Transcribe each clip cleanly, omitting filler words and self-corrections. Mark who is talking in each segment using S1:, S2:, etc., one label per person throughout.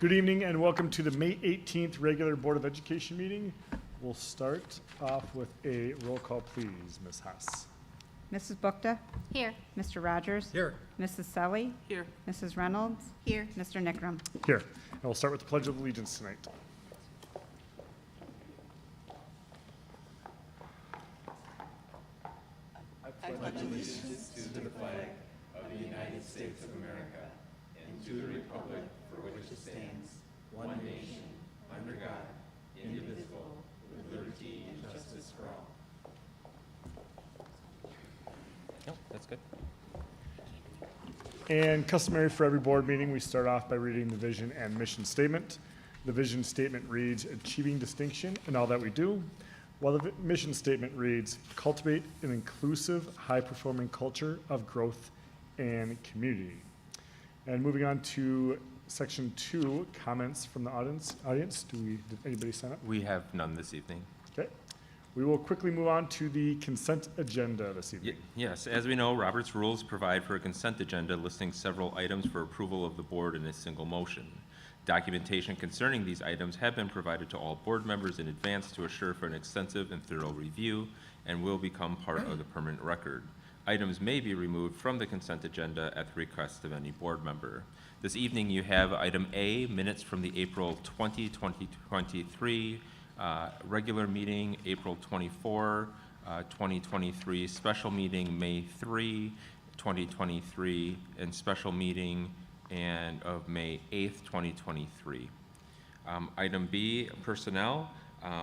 S1: Good evening and welcome to the May 18th regular Board of Education meeting. We'll start off with a roll call, please. Ms. Haas.
S2: Mrs. Bukta?
S3: Here.
S2: Mr. Rogers?
S4: Here.
S2: Mrs. Selly?
S4: Here.
S2: Mrs. Reynolds?
S3: Here.
S2: Mr. Nickram?
S1: Here. And we'll start with the Pledge of Allegiance tonight.
S4: No, that's good.
S1: And customary for every board meeting, we start off by reading the vision and mission statement. The vision statement reads, achieving distinction in all that we do, while the mission statement reads, cultivate an inclusive, high-performing culture of growth and community. And moving on to section 2, comments from the audience. Did anybody sign up?
S4: We have none this evening.
S1: Okay. We will quickly move on to the consent agenda this evening.
S4: Yes, as we know, Robert's rules provide for a consent agenda listing several items for approval of the board in a single motion. Documentation concerning these items have been provided to all board members in advance to assure for an extensive and thorough review and will become part of the permanent record. Items may be removed from the consent agenda at the request of any board member. This evening you have item A, minutes from the April 20, 2023 regular meeting, April 24, 2023, special meeting, May 3, 2023, and special meeting of May 8th, 2023. Item B, personnel.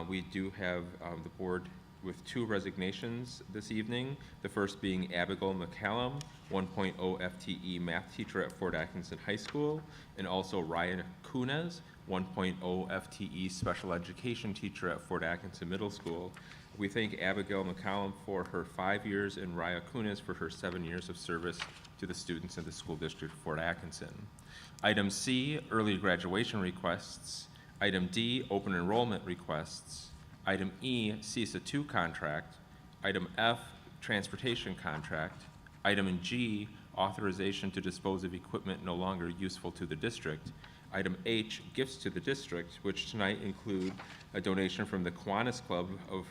S4: We do have the board with 2 resignations this evening. The first being Abigail McCallum, 1.0 FTE math teacher at Fort Atkinson High School, and also Ryan Kunez, 1.0 FTE special education teacher at Fort Atkinson Middle School. We thank Abigail McCallum for her 5 years and Raya Kunez for her 7 years of service to the students in the school district of Fort Atkinson. Item C, early graduation requests. Item D, open enrollment requests. Item E, CISA 2 contract. Item F, transportation contract. Item G, authorization to dispose of equipment no longer useful to the district. Item H, gifts to the district, which tonight include a donation from the Kiwanis Club of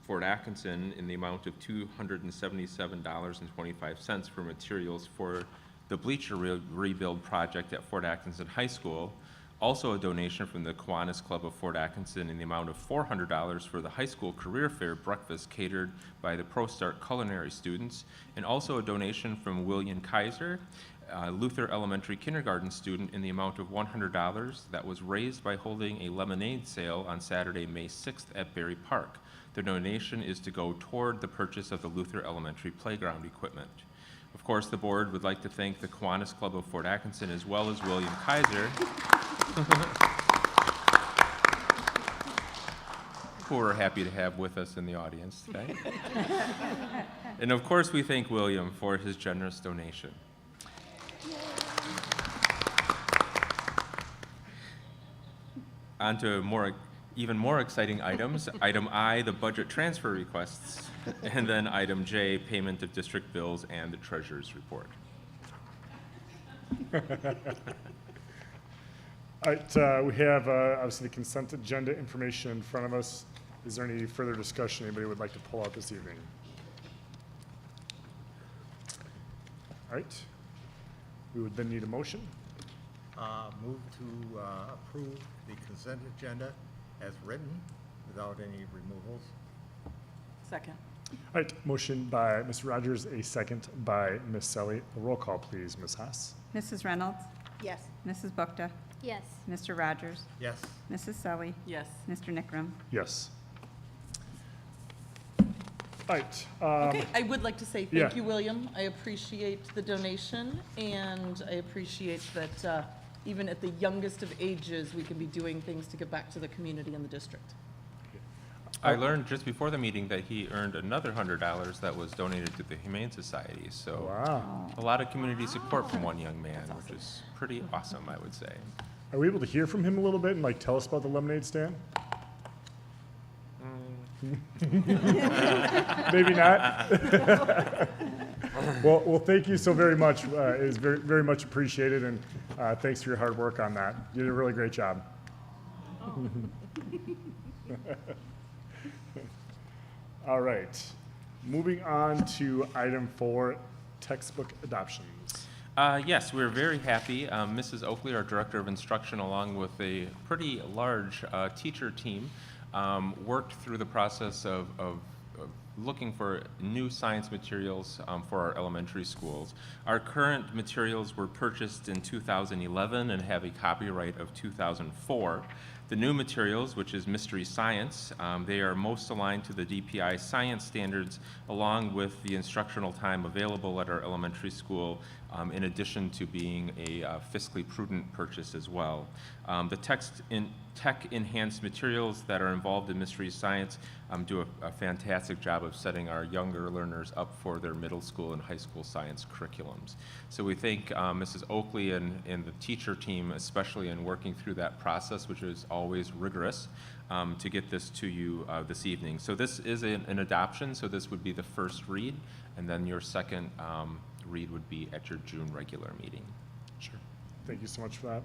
S4: Fort Atkinson in the amount of $277.25 for materials for the bleacher rebuild project at Fort Atkinson High School. Also a donation from the Kiwanis Club of Fort Atkinson in the amount of $400 for the high school career fair breakfast catered by the ProStart culinary students, and also a donation from William Kaiser, Luther Elementary kindergarten student, in the amount of $100 that was raised by holding a lemonade sale on Saturday, May 6th at Berry Park. The donation is to go toward the purchase of the Luther Elementary playground equipment. Of course, the board would like to thank the Kiwanis Club of Fort Atkinson as well as William Kaiser, who we're happy to have with us in the audience today. And of course, we thank William for his generous donation. On to even more exciting items. Item I, the budget transfer requests, and then item J, payment of district bills and the treasurer's report.
S1: All right, we have obviously the consent agenda information in front of us. Is there any further discussion anybody would like to pull out this evening? All right, we would then need a motion.
S5: Move to approve the consent agenda as written without any removals.
S3: Second.
S1: All right, motion by Mr. Rogers, a second by Ms. Selly. A roll call, please, Ms. Haas.
S2: Mrs. Reynolds?
S3: Yes.
S2: Mrs. Bukta?
S3: Yes.
S2: Mr. Rogers?
S5: Yes.
S2: Mrs. Selly?
S3: Yes.
S2: Mr. Nickram?
S1: Yes. All right.
S6: Okay, I would like to say
S1: yeah.
S6: thank you, William. I appreciate the donation, and I appreciate that even at the youngest of ages, we can be doing things to give back to the community and the district.
S4: I learned just before the meeting that he earned another $100 that was donated to the Humane Society. So
S1: Wow.
S4: a lot of community support from one young man, which is pretty awesome, I would say.
S1: Are we able to hear from him a little bit and like tell us about the lemonade stand? Maybe not. Well, thank you so very much. It is very, very much appreciated, and Thanks for your hard work on that. You did a really great job. All right. Moving on to item 4, textbook adoptions.
S4: Yes, we're very happy. Mrs. Oakley, our Director of Instruction, along with a pretty large teacher team, worked through the process of looking for new science materials for our elementary schools. Our current materials were purchased in 2011 and have a copyright of 2004. The new materials, which is Mystery Science, they are most aligned to the DPI science standards, along with the instructional time available at our elementary school, in addition to being a fiscally prudent purchase as well. The tech-enhanced materials that are involved in Mystery Science do a fantastic job of setting our younger learners up for their middle school and high school science curriculums. So we thank Mrs. Oakley and the teacher team, especially in working through that process, which is always rigorous, to get this to you this evening. So this is an adoption, so this would be the first read, and then your second read would be at your June regular meeting.
S1: Sure. Thank you so much for that.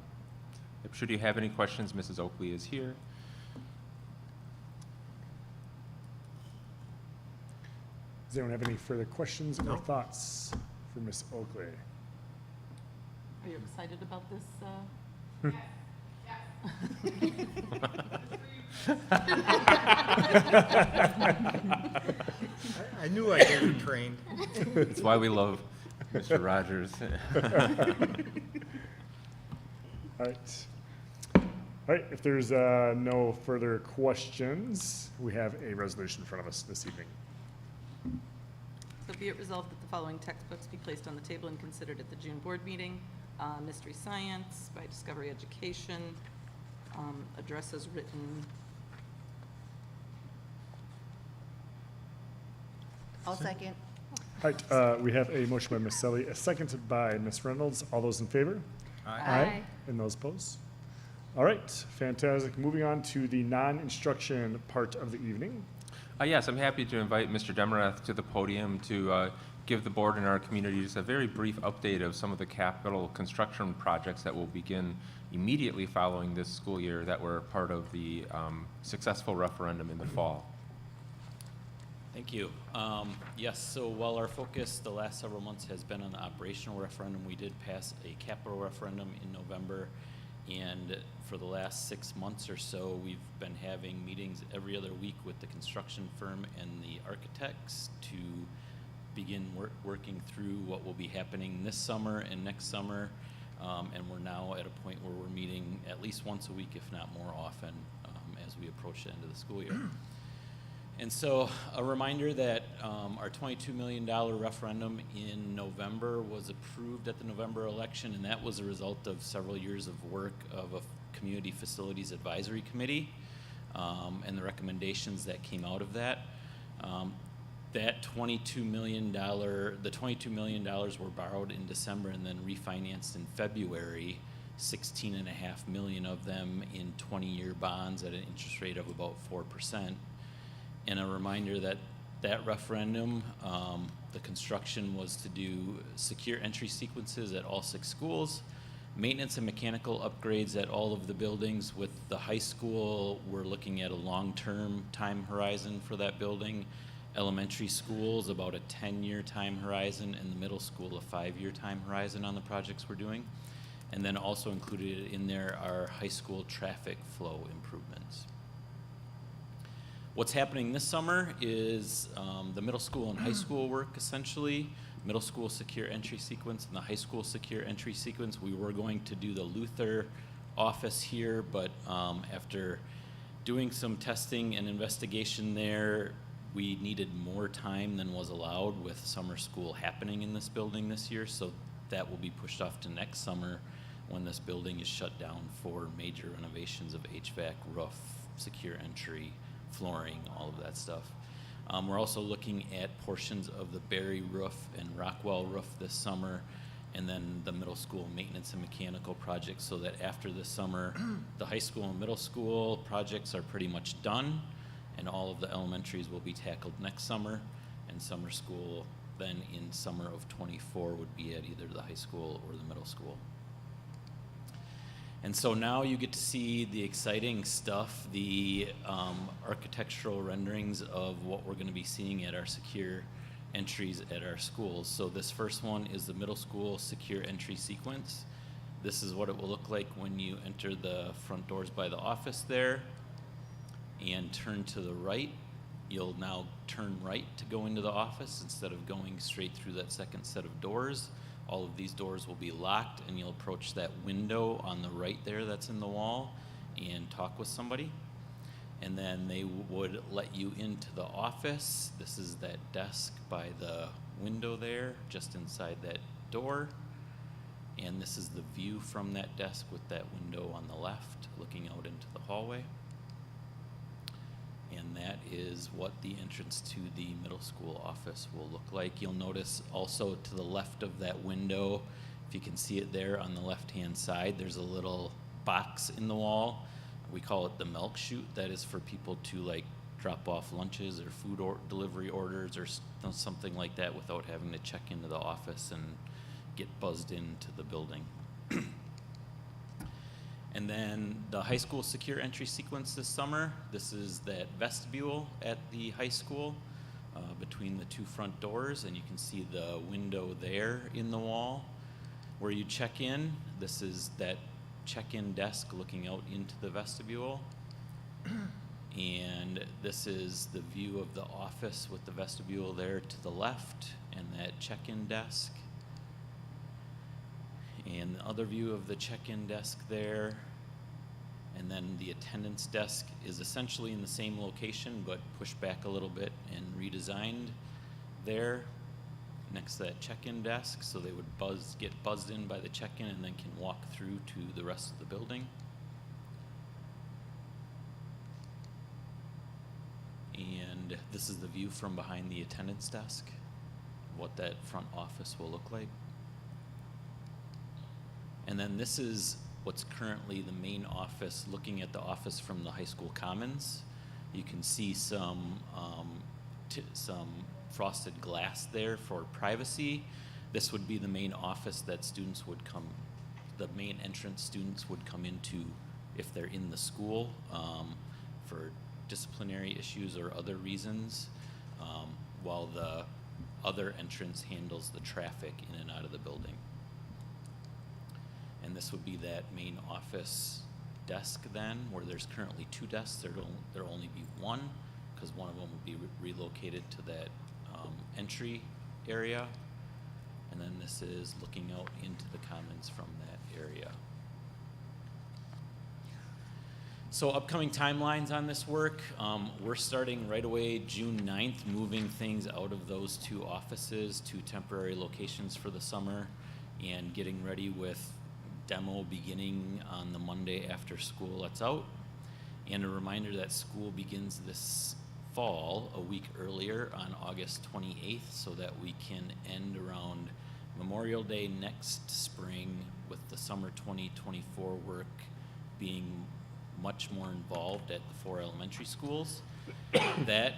S4: Should you have any questions, Mrs. Oakley is here.
S1: Does anyone have any further questions or
S5: No.
S1: thoughts for Ms. Oakley?
S6: Are you excited about this?
S5: I knew I'd get trained.
S4: That's why we love Mr. Rogers.
S1: All right. All right, if there's no further questions, we have a resolution in front of us this evening.
S3: So be it resolved that the following textbooks be placed on the table and considered at the June board meeting. Mystery Science by Discovery Education, addresses written.
S2: I'll second.
S1: All right, we have a motion by Ms. Selly, a second by Ms. Reynolds. All those in favor?
S2: Aye.
S1: And those opposed? All right, fantastic. Moving on to the non-instruction part of the evening.
S4: Yes, I'm happy to invite Mr. Demerath to the podium to give the board and our community just a very brief update of some of the capital construction projects that will begin immediately following this school year that were part of the successful referendum in the fall.
S7: Thank you. Yes, so while our focus the last several months has been on the operational referendum, we did pass a capital referendum in November. And for the last 6 months or so, we've been having meetings every other week with the construction firm and the architects to begin working through what will be happening this summer and next summer. And we're now at a point where we're meeting at least once a week, if not more often, as we approach the end of the school year. And so a reminder that our $22 million referendum in November was approved at the November election, and that was a result of several years of work of a Community Facilities Advisory Committee and the recommendations that came out of that. That $22 million, the $22 million were borrowed in December and then refinanced in February, $16.5 million of them in 20-year bonds at an interest rate of about 4%. And a reminder that that referendum, the construction was to do secure entry sequences at all 6 schools, maintenance and mechanical upgrades at all of the buildings. With the high school, we're looking at a long-term time horizon for that building. Elementary schools, about a 10-year time horizon, and the middle school, a 5-year time horizon on the projects we're doing. And then also included in there are high school traffic flow improvements. What's happening this summer is the middle school and high school work, essentially. Middle school secure entry sequence and the high school secure entry sequence. We were going to do the Luther office here, but after doing some testing and investigation there, we needed more time than was allowed with summer school happening in this building this year, so that will be pushed off to next summer when this building is shut down for major renovations of HVAC, roof, secure entry, flooring, all of that stuff. We're also looking at portions of the Berry roof and Rockwell roof this summer, and then the middle school maintenance and mechanical projects, so that after this summer, the high school and middle school projects are pretty much done, and all of the elementaries will be tackled next summer, and summer school then in summer of '24 would be at either the high school or the middle school. And so now you get to see the exciting stuff, the architectural renderings of what we're going to be seeing at our secure entries at our schools. So this first one is the middle school secure entry sequence. This is what it will look like when you enter the front doors by the office there and turn to the right. You'll now turn right to go into the office instead of going straight through that second set of doors. All of these doors will be locked, and you'll approach that window on the right there that's in the wall and talk with somebody. And then they would let you into the office. This is that desk by the window there, just inside that door. And this is the view from that desk with that window on the left, looking out into the hallway. And that is what the entrance to the middle school office will look like. You'll notice also to the left of that window, if you can see it there on the left-hand side, there's a little box in the wall. We call it the milk chute. That is for people to like drop off lunches or food delivery orders or something like that without having to check into the office and get buzzed into the building. And then the high school secure entry sequence this summer. This is that vestibule at the high school between the two front doors, and you can see the window there in the wall where you check in. This is that check-in desk looking out into the vestibule. And this is the view of the office with the vestibule there to the left and that check-in desk. And the other view of the check-in desk there. And then the attendance desk is essentially in the same location, but pushed back a little bit and redesigned there next to that check-in desk. So they would get buzzed in by the check-in and then can walk through to the rest of the building. And this is the view from behind the attendance desk, what that front office will look like. And then this is what's currently the main office, looking at the office from the high school commons. You can see some frosted glass there for privacy. This would be the main office that students would come, the main entrance students would come into if they're in the school for disciplinary issues or other reasons, while the other entrance handles the traffic in and out of the building. And this would be that main office desk then, where there's currently 2 desks. There'll only be one, because one of them would be relocated to that entry area. And then this is looking out into the commons from that area. So upcoming timelines on this work, we're starting right away June 9th, moving things out of those 2 offices to temporary locations for the summer and getting ready with demo beginning on the Monday after school lets out. And a reminder that school begins this fall a week earlier on August 28th so that we can end around Memorial Day next spring, with the summer 2024 work being much more involved at the 4 elementary schools. That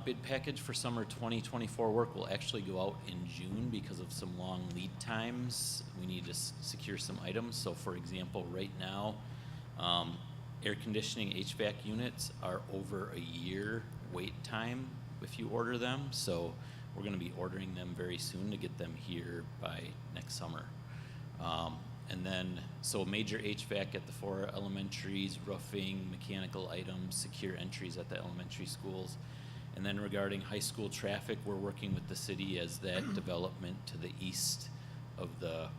S7: bid package for summer 2024 work will actually go out in June because of some long lead times. We need to secure some items. So for example, right now, air conditioning HVAC units are over a year wait time if you order them. So we're going to be ordering them very soon to get them here by next summer. And then, so major HVAC at the 4 elementaries, roofing, mechanical items, secure entries at the elementary schools. And then regarding high school traffic, we're working with the city as that development to the east of the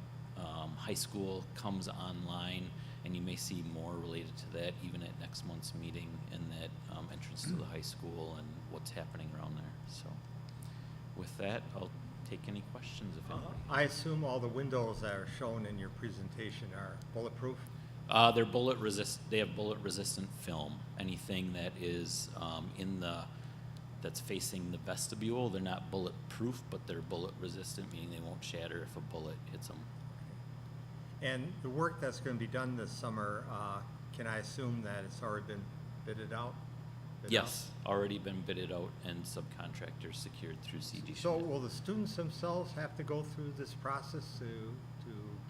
S7: high school comes online, and you may see more related to that even at next month's meeting, and that entrance to the high school and what's happening around there. So with that, I'll take any questions if anybody.
S5: I assume all the windows that are shown in your presentation are bulletproof?
S7: They're they have bullet resistant film. Anything that is that's facing the vestibule, they're not bulletproof, but they're bullet resistant, meaning they won't shatter if a bullet hits them.
S5: And the work that's going to be done this summer, can I assume that it's already been bidded out?
S7: Yes, already been bidded out and subcontractors secured through CG.
S5: So will the students themselves have to go through this process to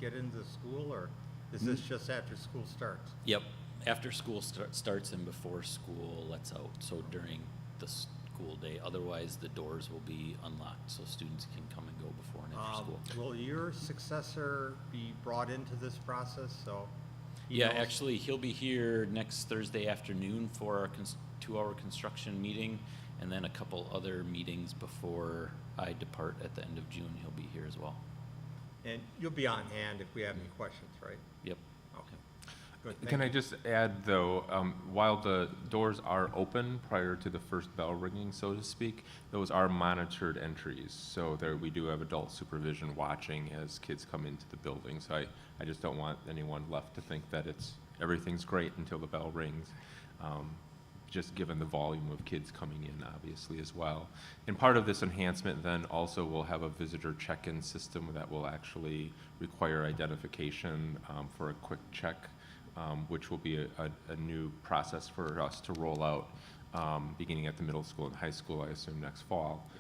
S5: get into the school, or Is this just after school starts?
S7: Yep, after school starts and before school lets out, so during the school day. Otherwise, the doors will be unlocked, so students can come and go before and after school.
S5: Will your successor be brought into this process, so? he
S7: Yeah,
S5: knows-
S7: actually, he'll be here next Thursday afternoon for our 2-hour construction meeting, and then a couple other meetings before I depart at the end of June. He'll be here as well.
S5: And you'll be on hand if we have any questions, right?
S7: Yep.
S5: Okay. Good, thank
S4: Can I
S5: you.
S4: just add, though, while the doors are open prior to the first bell ringing, so to speak, those are monitored entries. So there, we do have adult supervision watching as kids come into the building. So I just don't want anyone left to think that everything's great until the bell rings, just given the volume of kids coming in, obviously, as well. And part of this enhancement then also will have a visitor check-in system that will actually require identification for a quick check, which will be a new process for us to roll out beginning at the middle school and high school, I assume, next fall,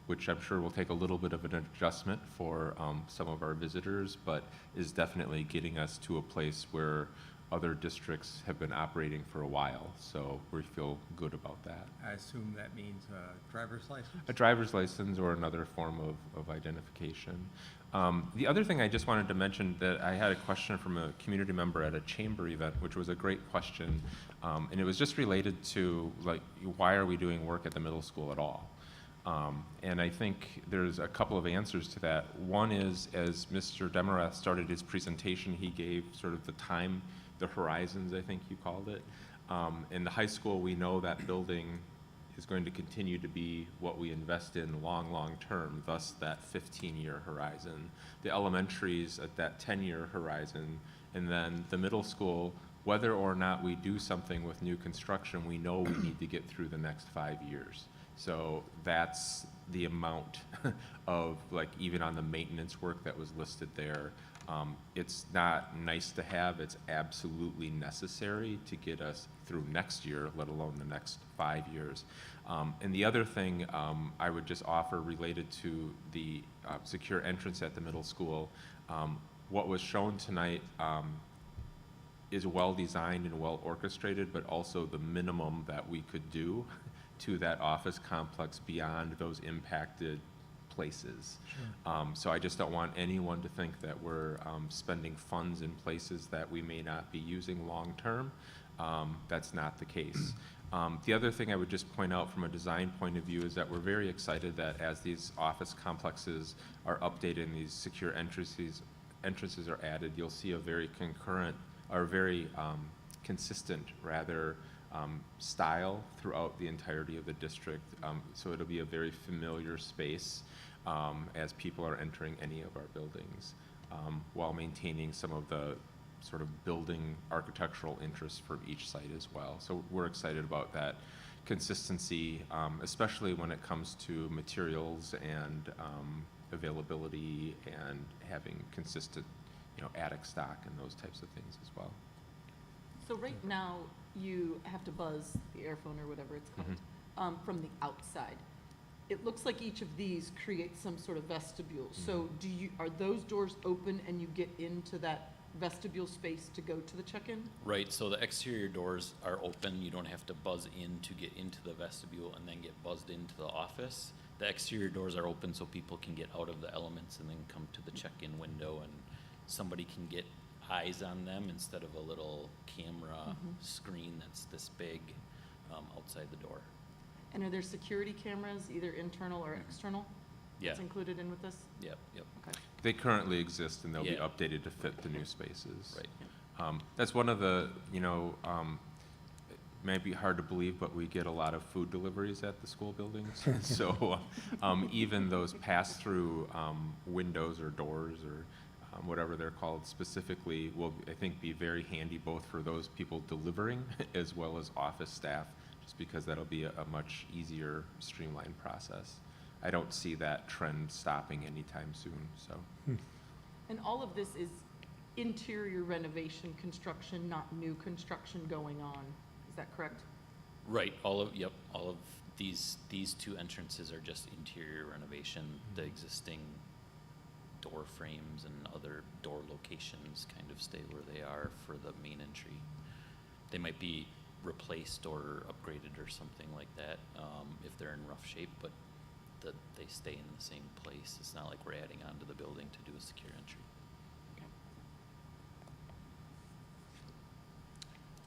S4: which I'm sure will take a little bit of an adjustment for some of our visitors, but is definitely getting us to a place where other districts have been operating for a while, so we feel good about that.
S5: I assume that means a driver's license?
S4: A driver's license or another form of identification. The other thing I just wanted to mention, that I had a question from a community member at a chamber event, which was a great question, and it was just related to, like, why are we doing work at the middle school at all? And I think there's a couple of answers to that. One is, as Mr. Demarath started his presentation, he gave sort of the horizons, I think you called it. In the high school, we know that building is going to continue to be what we invest in long term, thus that 15-year horizon. The elementaries at that 10-year horizon, and then the middle school, whether or not we do something with new construction, we know we need to get through the next 5 years. So that's the amount of, like, even on the maintenance work that was listed there. It's not nice to have, it's absolutely necessary to get us through next year, let alone the next 5 years. And the other thing I would just offer related to the secure entrance at the middle school, what was shown tonight is well designed and well orchestrated, but also the minimum that we could do to that office complex beyond those impacted places. So I just don't want anyone to think that we're spending funds in places that we may not be using long-term. That's not the case. The other thing I would just point out from a design point of view is that we're very excited that as these office complexes are updated and these secure entrances are added, you'll see a very consistent, rather, style throughout the entirety of the district. So it'll be a very familiar space as people are entering any of our buildings, while maintaining some of the sort of building architectural interests from each site as well. So we're excited about that consistency, especially when it comes to materials and availability and having consistent, attic stock and those types of things as well.
S3: So right now, you have to buzz the airphone or whatever it's called from the outside. It looks like each of these creates some sort of vestibule. So are those doors open and you get into that vestibule space to go to the check-in?
S7: Right, so the exterior doors are open. You don't have to buzz in to get into the vestibule and then get buzzed into the office. The exterior doors are open so people can get out of the elements and then come to the check-in window, and somebody can get eyes on them instead of a little camera screen that's this big outside the door.
S3: And are there security cameras, either internal or external?
S7: Yeah.
S3: That's included in with this?
S7: Yep.
S3: Okay.
S4: They currently exist and they'll be
S7: Yeah.
S4: updated to fit the new spaces.
S7: Right.
S4: That's one of the, it may be hard to believe, but we get a lot of food deliveries at the school buildings. So even those pass-through windows or doors or whatever they're called specifically will, I think, be very handy both for those people delivering as well as office staff, just because that'll be a much easier, streamlined process. I don't see that trend stopping anytime soon, so.
S3: And all of this is interior renovation construction, not new construction going on. Is that correct?
S7: Right, all of these two entrances are just interior renovation. The existing door frames and other door locations kind of stay where they are for the main entry. They might be replaced or upgraded or something like that, if they're in rough shape, but they stay in the same place. It's not like we're adding on to the building to do a secure entry.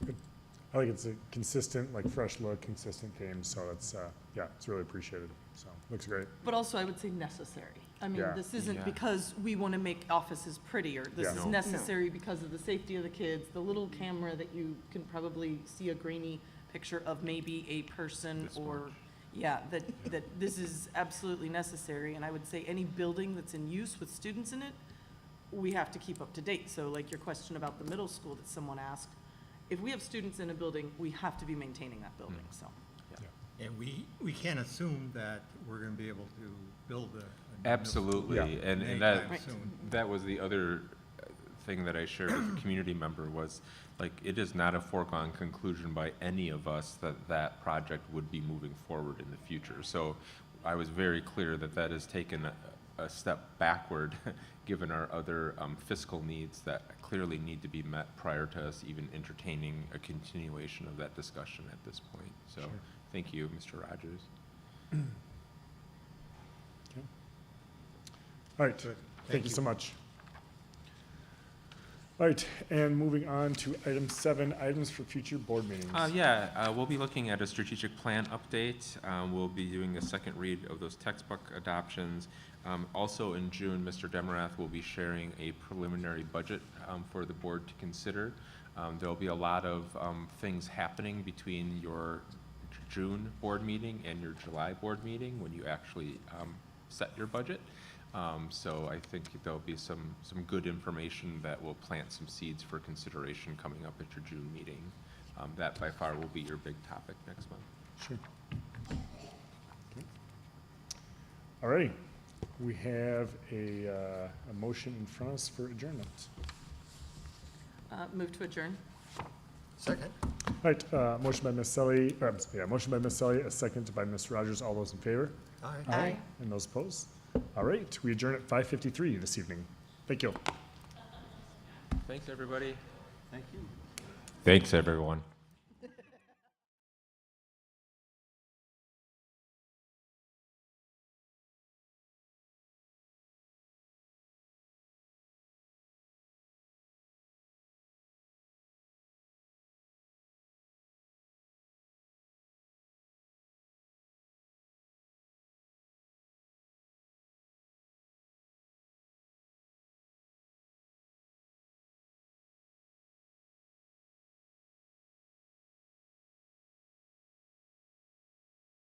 S1: Good. I think it's a consistent, like fresh look, consistent theme, so it's, yeah, it's really appreciated, so, looks great.
S3: But also, I would say necessary. I mean,
S1: Yeah.
S3: this isn't
S4: Yeah.
S3: because we want to make offices prettier. This
S1: Yeah.
S3: is
S1: No.
S3: necessary because of the safety of the kids, the little camera that you can probably see a grainy picture of maybe a person
S4: This
S3: or,
S4: much.
S3: yeah, that this is absolutely necessary. And I would say any building that's in use with students in it, we have to keep up to date. So like your question about the middle school that someone asked, if we have students in a building, we have to be maintaining that building, so.
S5: And we can't assume that we're gonna be able to build a new middle school
S4: Absolutely,
S1: Yeah.
S4: and
S5: anytime
S3: Right.
S5: soon.
S4: that was the other thing that I shared with a community member was, like, it is not a foregone conclusion by any of us that that project would be moving forward in the future. So I was very clear that that has taken a step backward, given our other fiscal needs that clearly need to be met prior to us even entertaining a continuation of that discussion at this point. So,
S1: Sure.
S4: thank you, Mr. Rogers.
S1: Okay. All right,
S5: Good.
S1: thank you so much. All right, and moving on to item 7, items for future board meetings.
S4: We'll be looking at a strategic plan update. We'll be doing a second read of those textbook adoptions. Also in June, Mr. Demarath will be sharing a preliminary budget for the board to consider. There'll be a lot of things happening between your June board meeting and your July board meeting when you actually set your budget. So I think there'll be some good information that will plant some seeds for consideration coming up at your June meeting. That by far will be your big topic next month.
S1: Sure. Okay. All righty, we have a motion in front of us for adjournment.
S3: Move to adjourn.
S5: Second?
S1: All right, motion by Ms. Selly, motion by Ms. Selly, a second by Ms. Rogers. All those in favor?
S5: Aye.
S1: And those opposed? All right, we adjourn at 5:53 this evening. Thank you.
S4: Thanks, everybody.
S5: Thank you.
S4: Thanks, everyone.